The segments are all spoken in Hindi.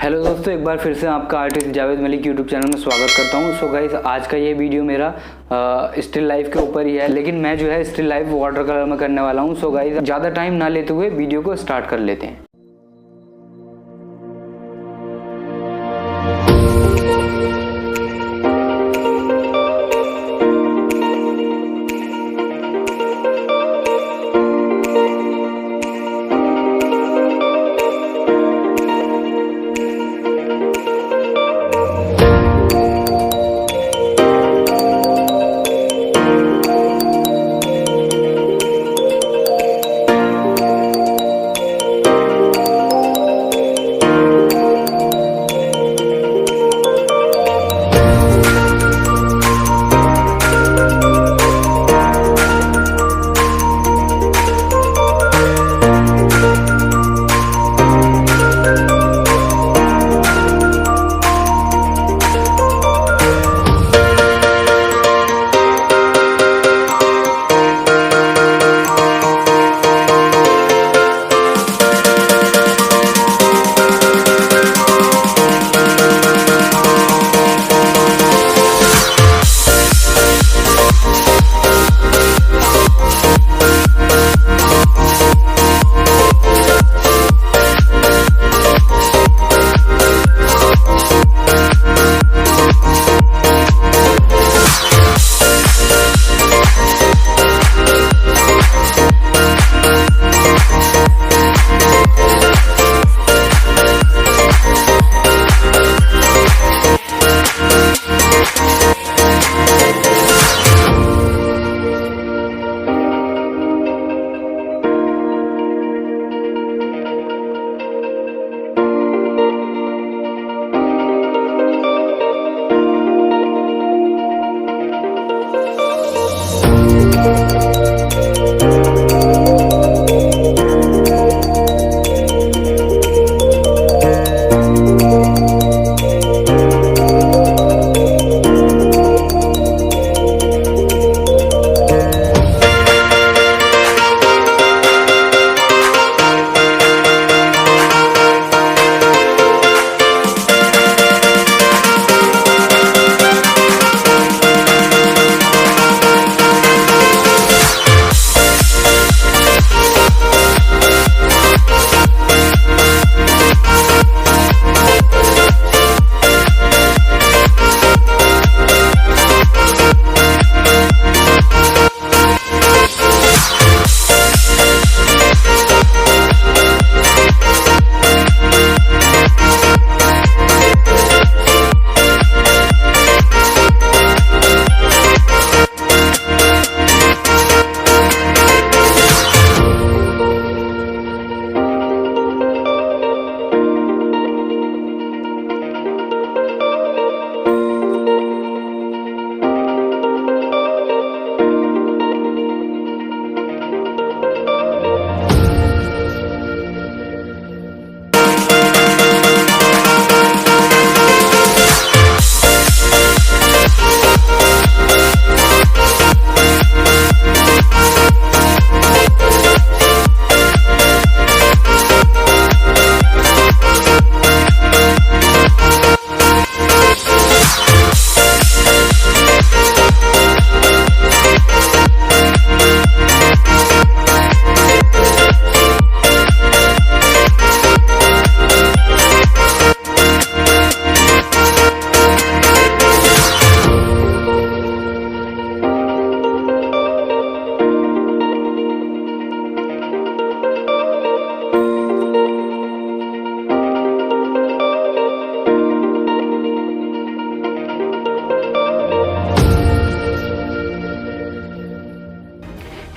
हेलो दोस्तों, एक बार फिर से आपका artist Javed Malik YouTube channel में स्वागत करता हूं। सो गाइस, आज का ये वीडियो मेरा स्टिल लाइफ के ऊपर ही है, लेकिन मैं जो है स्टिल लाइफ वाटर कलर में करने वाला हूं। सो गाइस, ज़्यादा टाइम ना लेते हुए वीडियो को स्टार्ट कर लेते हैं।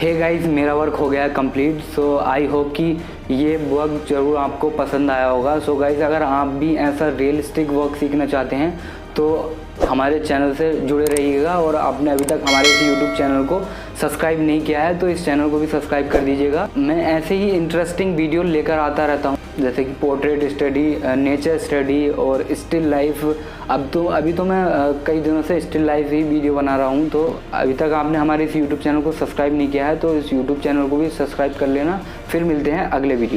हे गाइस, मेरा वर्क हो गया कंप्लीट। सो आई होप कि ये वर्क ज़रूर आपको पसंद आया होगा। सो गाइस, अगर आप भी ऐसा रियलिस्टिक वर्क सीखना चाहते हैं तो हमारे चैनल से जुड़े रहिएगा, और आपने अभी तक हमारे इस यूट्यूब चैनल को सब्सक्राइब नहीं किया है तो इस चैनल को भी सब्सक्राइब कर दीजिएगा। मैं ऐसे ही इंटरेस्टिंग वीडियो लेकर आता रहता हूँ, जैसे कि पोर्ट्रेट स्टडी, नेचर स्टडी और स्टिल लाइफ। अभी तो मैं कई दिनों से स्टिल लाइफ ही वीडियो बना रहा हूँ। तो अभी तक आपने हमारे इस यूट्यूब चैनल को सब्सक्राइब नहीं किया है तो इस यूट्यूब चैनल को भी सब्सक्राइब कर लेना। फिर मिलते हैं अगले वीडियो।